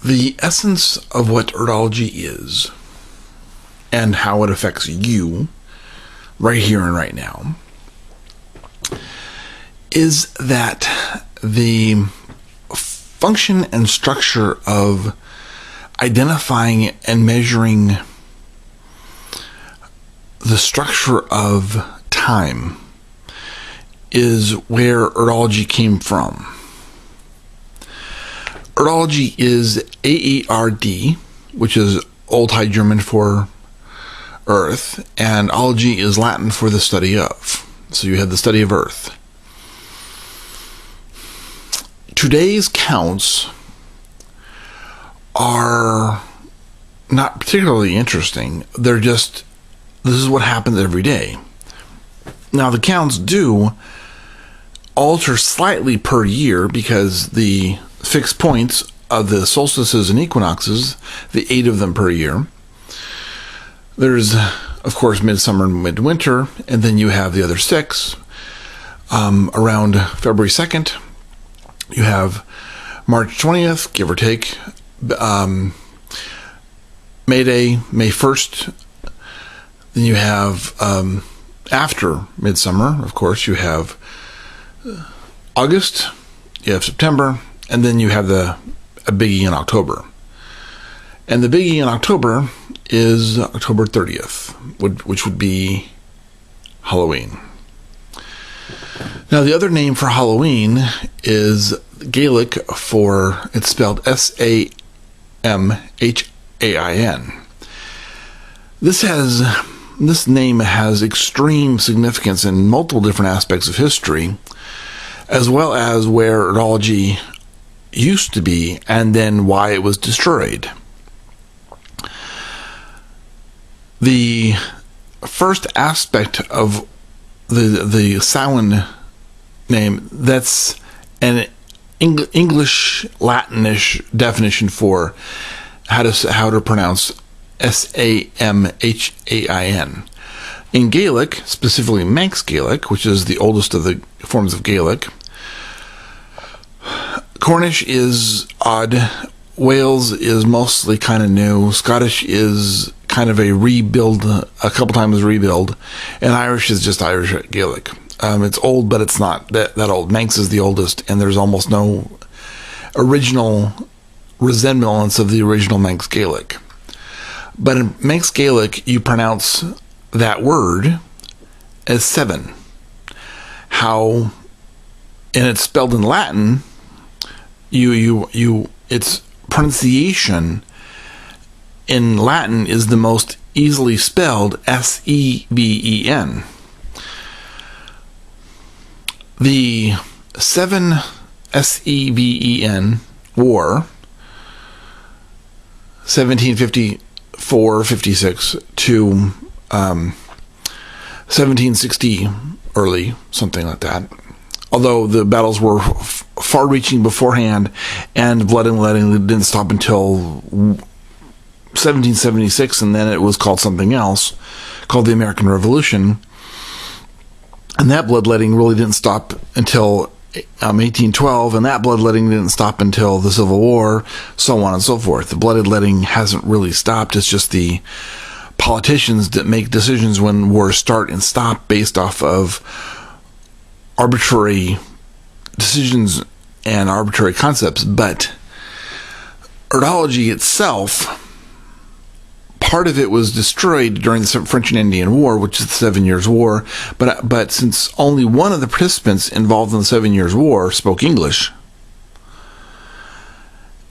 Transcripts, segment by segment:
The essence of what Erdology is and how it affects you right here and right now is that the function and structure of identifying and measuring the structure of time is where Erdology came from. Erdology is AERD, which is Old High German for Earth, and ology is Latin for the study of. So you have the study of Earth. Today's counts are not particularly interesting. They're just, this is what happens every day. Now, the counts do alter slightly per year because the fixed points of the solstices and equinoxes, the 8 of them per year. There's, of course, midsummer and midwinter, and then you have the other 6. Around February 2nd, you have March 20th, give or take, May Day, May 1st. Then you have, after midsummer, of course, you have August, you have September, and then you have a biggie in October. And the biggie in October is October 30th, which would be Halloween. Now, the other name for Halloween is Gaelic for, it's spelled Samhain. This name has extreme significance in multiple different aspects of history, as well as where Erdology used to be and then why it was destroyed. The first aspect of the Samhain name, that's an English Latinish definition for how to pronounce Samhain. In Gaelic, specifically Manx Gaelic, which is the oldest of the forms of Gaelic, Cornish is odd, Wales is mostly kind of new, Scottish is kind of a rebuild, a couple times rebuild, and Irish is just Irish Gaelic. It's old, but it's not that old. Manx is the oldest, and there's almost no original resemblance of the original Manx Gaelic. But in Manx Gaelic, you pronounce that word as 7. And it's spelled in Latin. Its pronunciation in Latin is the most easily spelled Seben. The 7 Seben War, 1754-56 to 1760 early, something like that. Although the battles were far-reaching beforehand, and blood and letting didn't stop until 1776, and then it was called something else, called the American Revolution. And that bloodletting really didn't stop until 1812, and that bloodletting didn't stop until the Civil War, so on and so forth. The bloodletting hasn't really stopped. It's just the politicians that make decisions when wars start and stop based off of arbitrary decisions and arbitrary concepts. But Erdology itself, part of it was destroyed during the French and Indian War, which is the 7 Years' War. But since only one of the participants involved in the 7 Years' War spoke English,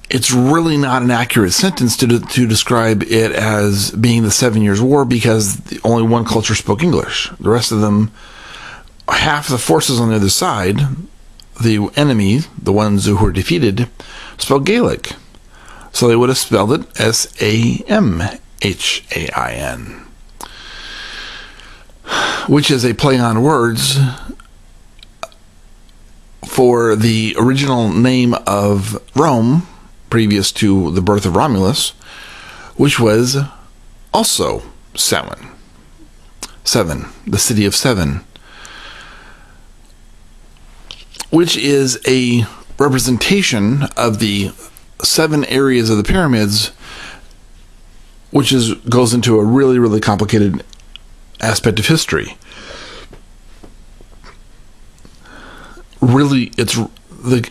it's really not an accurate sentence to describe it as being the 7 Years' War, because only one culture spoke English. The rest of them, half the forces on the other side, the enemy, the ones who were defeated, spoke Gaelic. So they would have spelled it Samhain, which is a play on words for the original name of Rome, previous to the birth of Romulus, which was also Samhain. 7, the city of 7, which is a representation of the 7 areas of the pyramids, which goes into a really, really complicated aspect of history. Really, it's the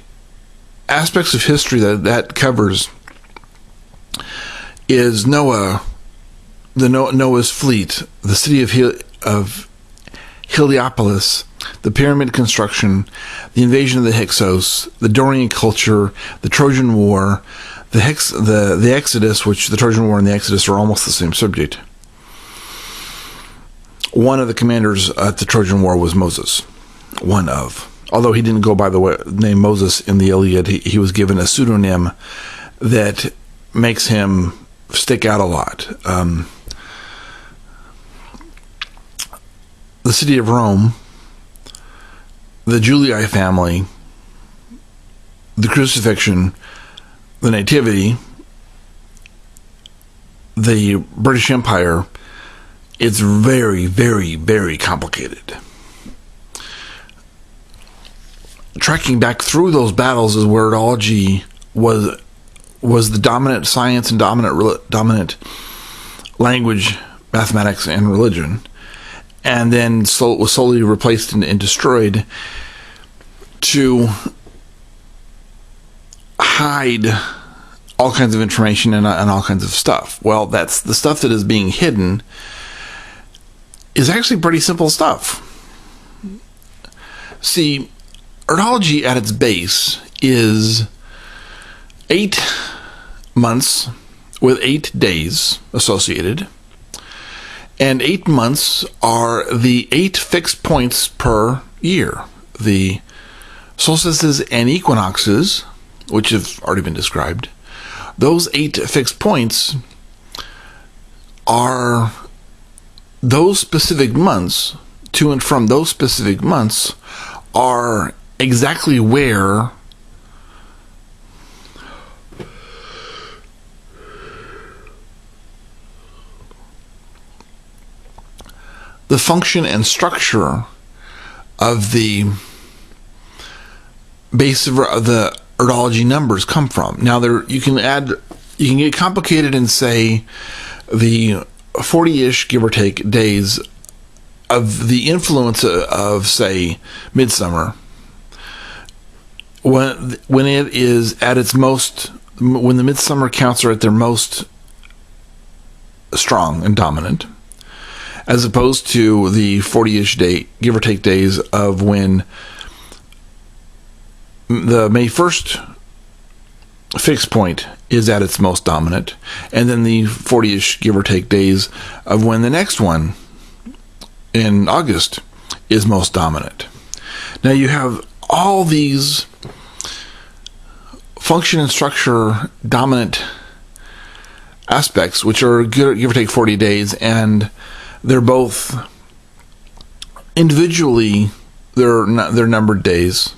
aspects of history that covers is Noah's fleet, the city of Heliopolis, the pyramid construction, the invasion of the Hyksos, the Dorian culture, the Trojan War, the Exodus, which the Trojan War and the Exodus are almost the same subject. One of the commanders at the Trojan War was Moses. Although he didn't go by the name Moses in the Iliad, he was given a pseudonym that makes him stick out a lot. The city of Rome, the Julii family, the crucifixion, the nativity, the British Empire, it's very, very, very complicated. Tracking back through those battles is where Erdology was the dominant science and dominant language, mathematics, and religion, and then was slowly replaced and destroyed to hide all kinds of information and all kinds of stuff. Well, that's the stuff that is being hidden is actually pretty simple stuff. See, Erdology at its base is 8 months with 8 days associated, and 8 months are the 8 fixed points per year. The solstices and equinoxes, which have already been described, those 8 fixed points are those specific months, to and from those specific months, are exactly where the function and structure of the base of the Erdology numbers come from. Now, you can get complicated and say the 40-ish, give or take, days of the influence of, say, midsummer, when it is at its most, when the midsummer counts are at their most strong and dominant, as opposed to the 40-ish day, give or take, days of when the May 1st fixed point is at its most dominant, and then the 40-ish, give or take, days of when the next one in August is most dominant. Now you have all these function and structure dominant aspects, which are give or take 40 days, and they're both individually they're numbered days,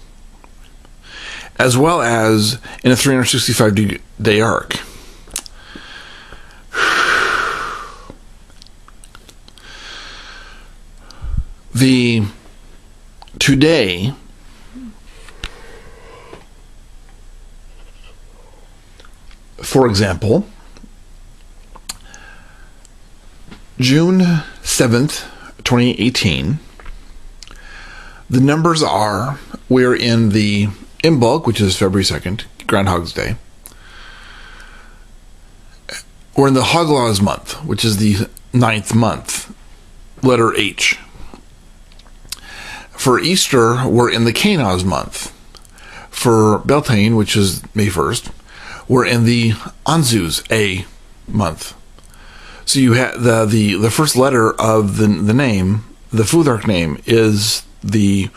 as well as in a 365-day arc. The today, for example, June 7th, 2018, the numbers are, we're in the Imbolc, which is February 2nd, Groundhog's Day. We're in the Hoglaws month, which is the 9th month, letter H. For Easter, we're in the Canaz month. For Beltane, which is May 1st, we're in the Anzuz A month. So you have the first letter of the name, the Futhark name, is the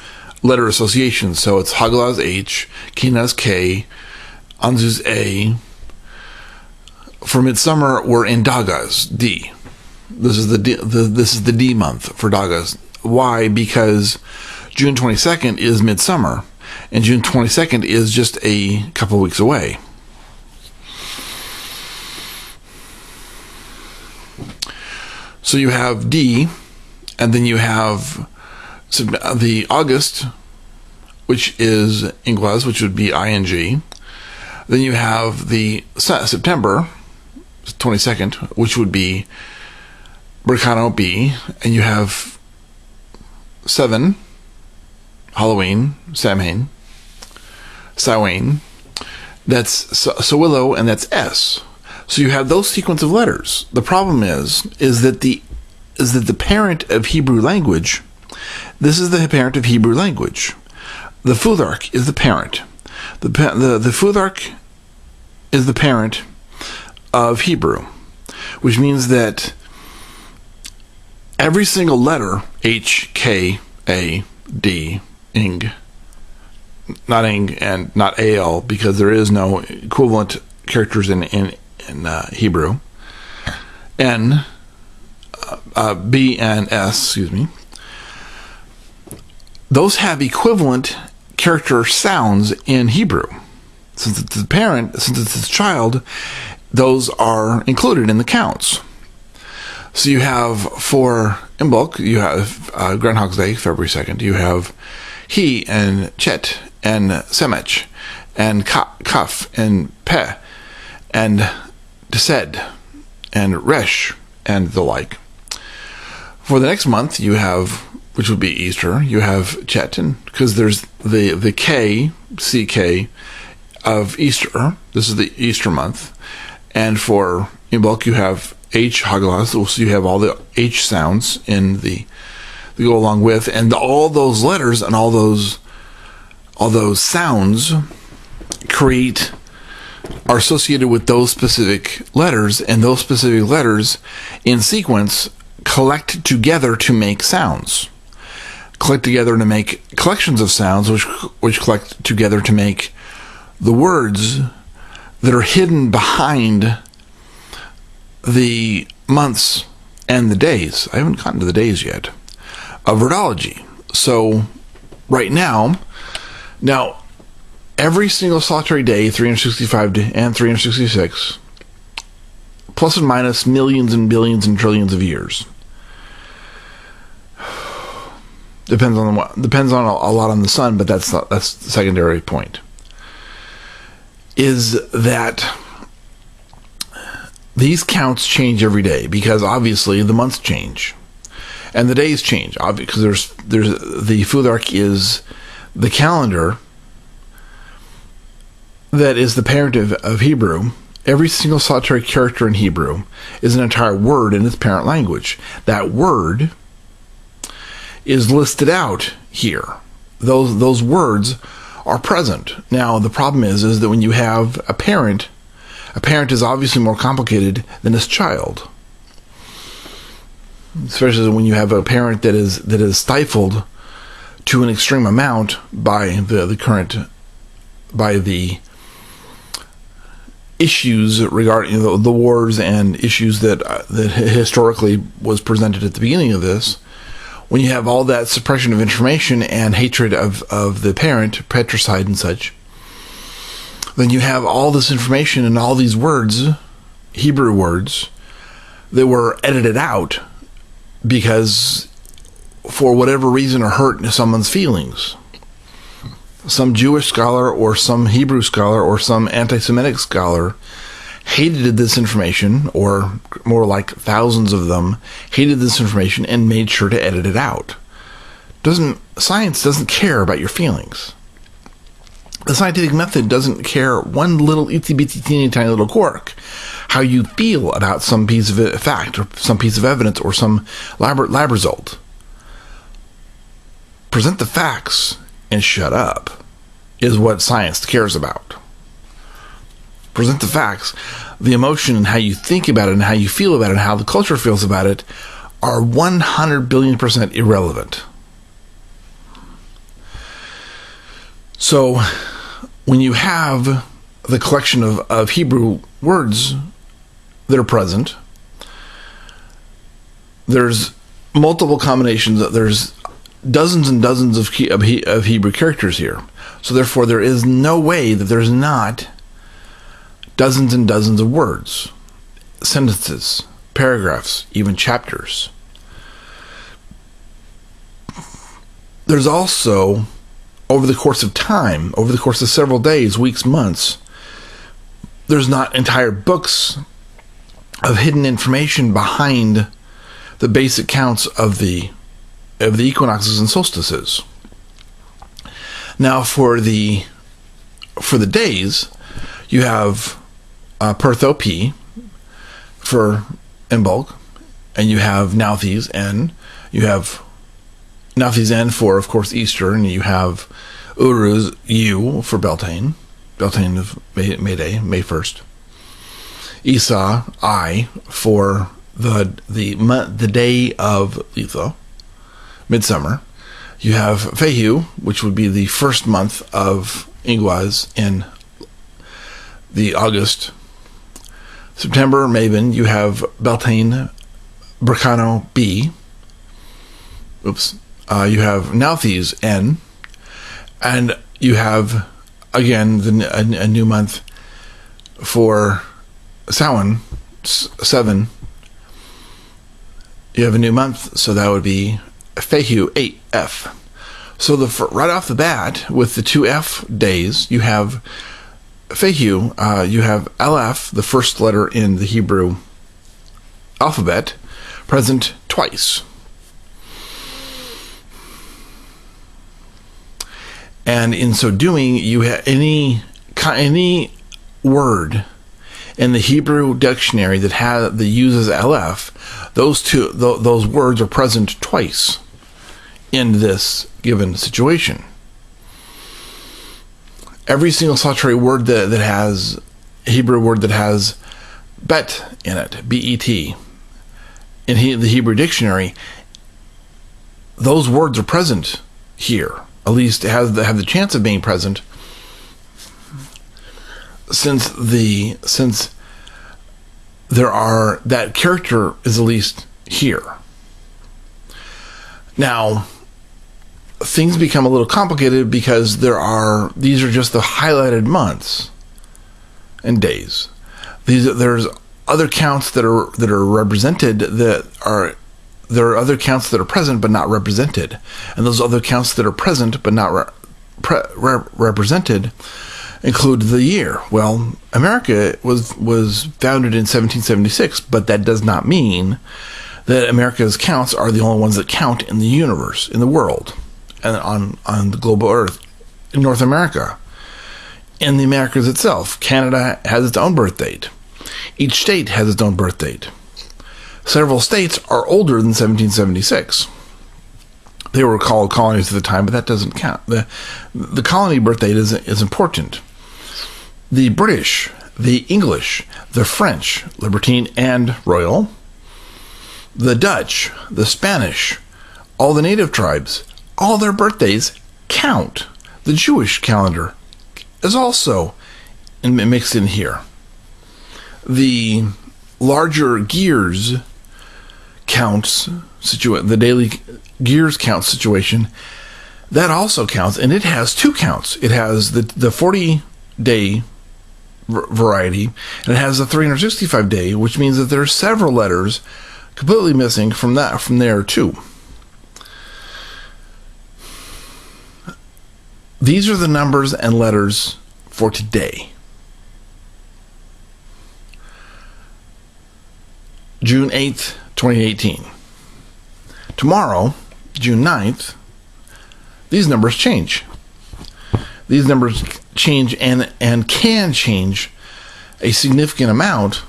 letter association. So it's Hagla's H, Canaz K, Anzuz A. For Midsummer, we're in Dagas D. This is the D month for Dagas. Why? Because June 22nd is Midsummer, and June 22nd is just a couple weeks away. So you have D, and then you have the August, which is Inglas, which would be ING. Then you have the September 22nd, which would be Berkano B, and you have 7, Halloween, Samhain, Samhain, that's Sawillo, and that's S. So you have those sequence of letters. The problem is that the parent of Hebrew language, this is the parent of Hebrew language. The Futhark is the parent. The Futhark is the parent of Hebrew, which means that every single letter, H, K, A, D, ing, not ing and not al, because there is no equivalent characters in Hebrew, N, B, and S, excuse me, those have equivalent character sounds in Hebrew. Since it's the parent, since it's its child, those are included in the counts. So you have for Imbolc, you have Groundhog's Day, February 2nd. You have he and Chet and Semech and Kaf and Peh and Desed and Resh and the like. For the next month, you have, which would be Easter, you have Chet, and because there's the K, CK of Easter. This is the Easter month. And for Imbolc, you have H, Hagala, so you have all the H sounds in the go along with, and all those letters and all those sounds are associated with those specific letters, and those specific letters in sequence collect together to make sounds. Collect together to make collections of sounds, which collect together to make the words that are hidden behind the months and the days. I haven't gotten to the days yet of Erdology. So right now every single solitary day, 365 and 366, plus and minus millions and billions and trillions of years. Depends on a lot on the sun, but that's the secondary point. Is that these counts change every day, because obviously the months change and the days change. Because there's the Futhark is the calendar that is the parent of Hebrew. Every single solitary character in Hebrew is an entire word in its parent language. That word is listed out here. Those words are present. Now, the problem is that when you have a parent is obviously more complicated than its child. Especially when you have a parent that is stifled to an extreme amount by the issues regarding the wars and issues that historically was presented at the beginning of this. When you have all that suppression of information and hatred of the parent, patricide and such, then you have all this information and all these words, Hebrew words, that were edited out because for whatever reason are hurt someone's feelings. Some Jewish scholar or some Hebrew scholar or some anti-Semitic scholar hated this information, or more like thousands of them hated this information and made sure to edit it out. Science doesn't care about your feelings. The scientific method doesn't care one little itsy-bitsy teeny tiny little quirk, how you feel about some piece of fact or some piece of evidence or some lab result. Present the facts and shut up is what science cares about. Present the facts. The emotion and how you think about it and how you feel about it and how the culture feels about it are 100 billion% irrelevant. So when you have the collection of Hebrew words that are present, there's multiple combinations. There's dozens and dozens of Hebrew characters here. So therefore, there is no way that there's not dozens and dozens of words, sentences, paragraphs, even chapters. There's also, over the course of time, over the course of several days, weeks, months, there's not entire books of hidden information behind the basic counts of the equinoxes and solstices. Now, for the days, you have Pertho P for Imbolc, and you have Nauthiz N. You have Nauthiz N for, of course, Easter, and you have Uruz U for Beltane. Beltane of May Day, May 1st. Isa I for the day of Letho, Midsummer. You have Fehu, which would be the first month of Ingwaz in the August. September, Mabon, you have Beltane, Berkano B. Oops. You have Nauthiz N. And you have, again, a new month for Samhain 7. You have a new month, so that would be Fehu 8F. So right off the bat, with the 2F days, you have Fehu, you have LF, the first letter in the Hebrew alphabet, present twice. And in so doing, you have any word in the Hebrew dictionary that uses LF, those words are present twice in this given situation. Every single solitary word that has Hebrew word that has bet in it, B-E-T, in the Hebrew dictionary, those words are present here. At least have the chance of being present, since that character is at least here. Now, things become a little complicated because these are just the highlighted months and days. There's other counts that are represented there are other counts that are present but not represented, and those other counts that are present but not represented include the year. Well, America was founded in 1776, but that does not mean that America's counts are the only ones that count in the universe, in the world, and on the global Earth, in North America. In the Americas itself, Canada has its own birth date. Each state has its own birth date. Several states are older than 1776. They were called colonies at the time, but that doesn't count. The colony birth date is important. The British, the English, the French, libertine and royal, the Dutch, the Spanish, all the native tribes, all their birthdays count. The Jewish calendar is also mixed in here. The larger gears counts, the daily gears count situation, that also counts, and it has two counts. It has the 40-day variety, and it has the 365-day, which means that there are several letters completely missing from there too. These are the numbers and letters for today. June 8th, 2018. Tomorrow, June 9th, these numbers change. These numbers change and can change a significant amount.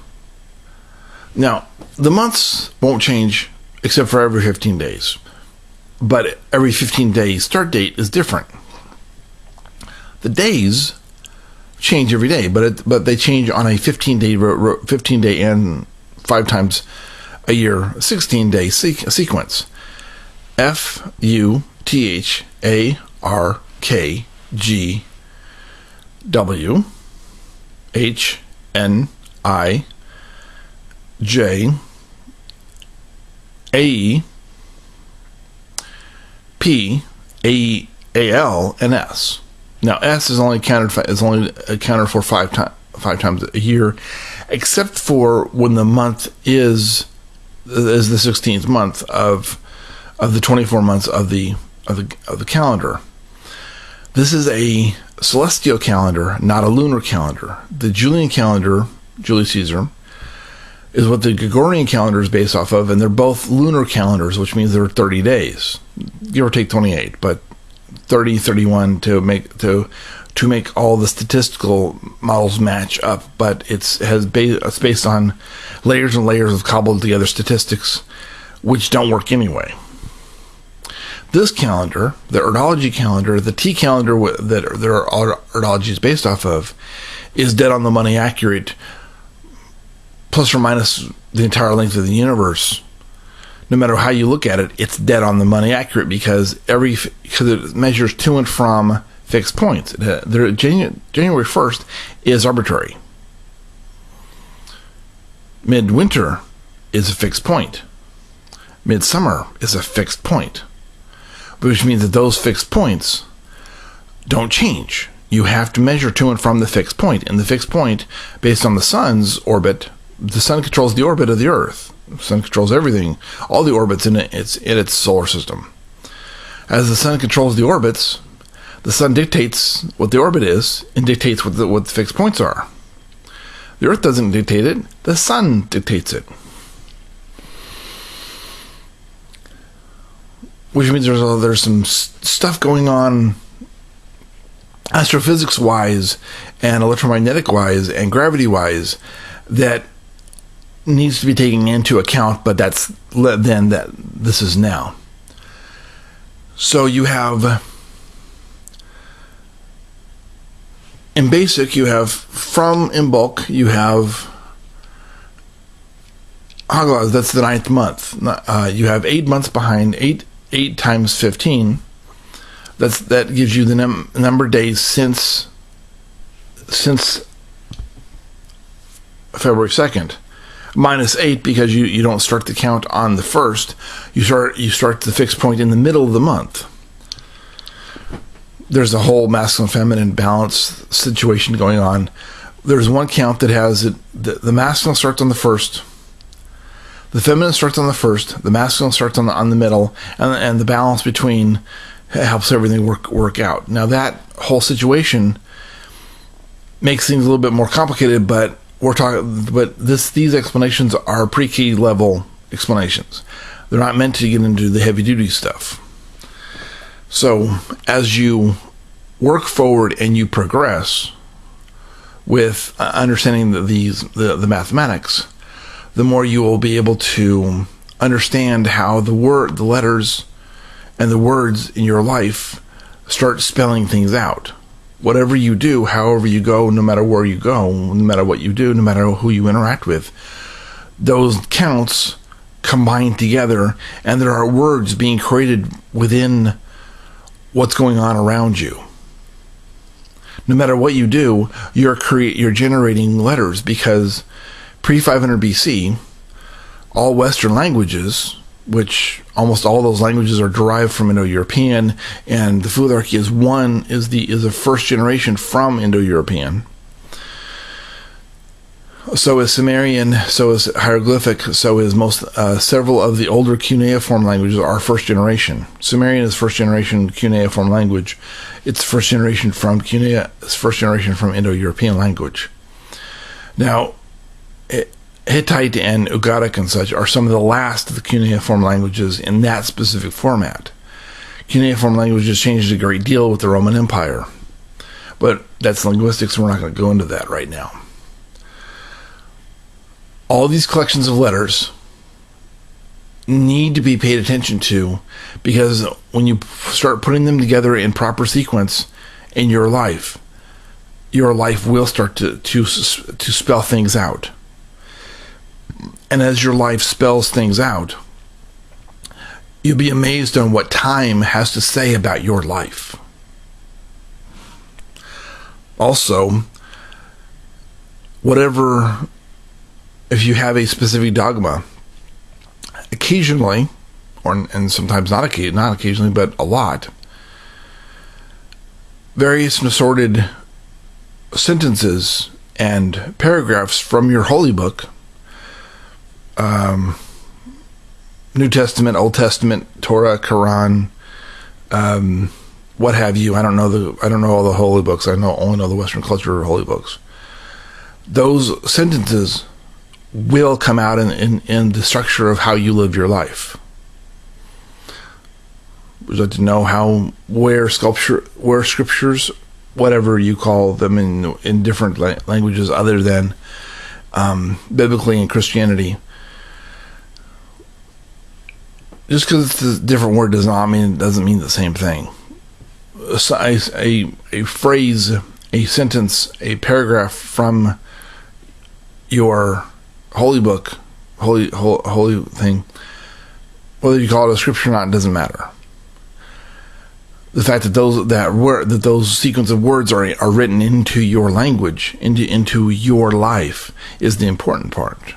Now, the months won't change except for every 15 days. But every 15-day start date is different. The days change every day, but they change on a 15-day and 5 times a year, 16-day sequence. FUTHARKGWHNIJPAERDOLY AEAL and S. Now S is only accounted for 5 times a year, except for when the month is the 16th month of the 24 months of the calendar. This is a celestial calendar, not a lunar calendar. The Julian calendar, Julius Caesar, is what the Gregorian calendar is based off of, and they're both lunar calendars, which means they're 30 days, give or take 28, but 30, 31 to make all the statistical models match up. But it's based on layers and layers of cobbled together statistics, which don't work anyway. This calendar, the Erdology calendar, the T calendar that Erdology is based off of, is dead on the money accurate, plus or minus the entire length of the universe. No matter how you look at it, it's dead on the money accurate because it measures to and from fixed points. January 1st is arbitrary. Midwinter is a fixed point. Midsummer is a fixed point, which means that those fixed points don't change. You have to measure to and from the fixed point. And the fixed point, based on the sun's orbit, the sun controls the orbit of the Earth. The sun controls everything, all the orbits in its solar system. As the sun controls the orbits, the sun dictates what the orbit is and dictates what the fixed points are. The Earth doesn't dictate it, the sun dictates it. Which means there's some stuff going on astrophysics-wise and electromagnetic-wise and gravity-wise that needs to be taken into account, but that's then that this is now. So you have, in basic, you have from in bulk, you have Haglas, that's the 9th month. You have 8 months behind, 8 times 15. That gives you the number of days since February 2nd. Minus 8 because you don't start the count on the 1st. You start the fixed point in the middle of the month. There's a whole masculine feminine balance situation going on. There's one count that has it. The masculine starts on the 1st. The feminine starts on the 1st. The masculine starts on the middle, and the balance between helps everything work out. Now that whole situation makes things a little bit more complicated, but these explanations are pre-key level explanations. They're not meant to get into the heavy duty stuff. So as you work forward and you progress with understanding the mathematics, the more you will be able to understand how the letters and the words in your life start spelling things out. Whatever you do, however you go, no matter where you go, no matter what you do, no matter who you interact with, those counts combine together, and there are words being created within what's going on around you. No matter what you do, you're generating letters, because pre-500 BC, all Western languages, which almost all those languages are derived from Indo-European, and the Futhark is a first generation from Indo-European. So is Sumerian, so is hieroglyphic, so is several of the older cuneiform languages are first generation. Sumerian is first generation cuneiform language. It's first generation from Indo-European language. Now, Hittite and Ugaritic and such are some of the last of the cuneiform languages in that specific format. Cuneiform languages changed a great deal with the Roman Empire, but that's linguistics, and we're not going to go into that right now. All these collections of letters need to be paid attention to, because when you start putting them together in proper sequence in your life will start to spell things out. And as your life spells things out, you'll be amazed on what time has to say about your life. Also, if you have a specific dogma, occasionally, and sometimes not occasionally, but a lot, various and assorted sentences and paragraphs from your holy book, New Testament, Old Testament, Torah, Quran, what have you. I don't know all the holy books. I only know the Western culture holy books. Those sentences will come out in the structure of how you live your life. Would you like to know where scriptures, whatever you call them in different languages other than biblically and Christianity, just because it's a different word doesn't mean the same thing. A phrase, a sentence, a paragraph from your holy book, holy thing, whether you call it a scripture or not, doesn't matter. The fact that those sequence of words are written into your language, into your life, is the important part.